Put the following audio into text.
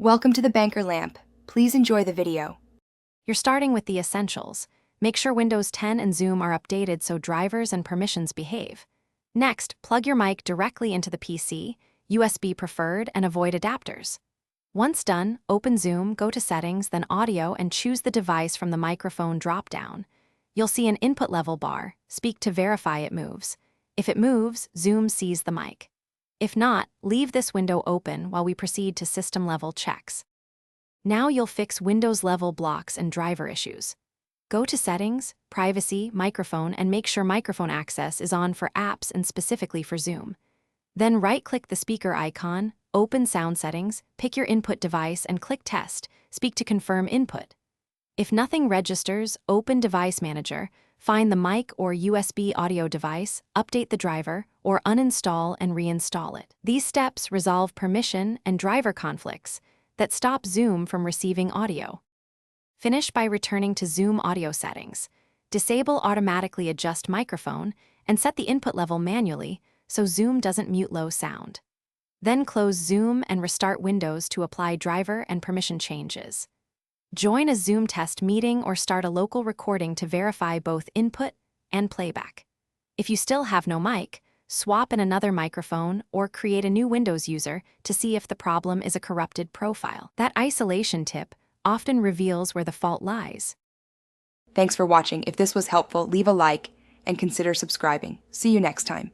Welcome to the Banker Lamp. Please enjoy the video. You're starting with the essentials. Make sure Windows 10 and Zoom are updated so drivers and permissions behave. Next, plug your mic directly into the PC, USB preferred, and avoid adapters. Once done, open Zoom, go to Settings, then Audio, and choose the device from the microphone drop-down. You'll see an input level bar. Speak to verify it moves. If it moves, Zoom sees the mic. If not, leave this window open while we proceed to system-level checks. Now you'll fix Windows-level blocks and driver issues. Go to Settings, Privacy, Microphone, and make sure microphone access is on for apps and specifically for Zoom. Then right-click the speaker icon, open Sound Settings, pick your input device, and click Test. Speak to confirm input. If nothing registers, open Device Manager, find the mic or USB audio device, update the driver, or uninstall and reinstall it. These steps resolve permission and driver conflicts that stop Zoom from receiving audio. Finish by returning to Zoom audio settings. Disable automatically adjust microphone and set the input level manually so Zoom doesn't mute low sound. Then close Zoom and restart Windows to apply driver and permission changes. Join a Zoom test meeting or start a local recording to verify both input and playback. If you still have no mic, swap in another microphone or create a new Windows user to see if the problem is a corrupted profile. That isolation tip often reveals where the fault lies. Thanks for watching. If this was helpful, leave a like and consider subscribing. See you next time.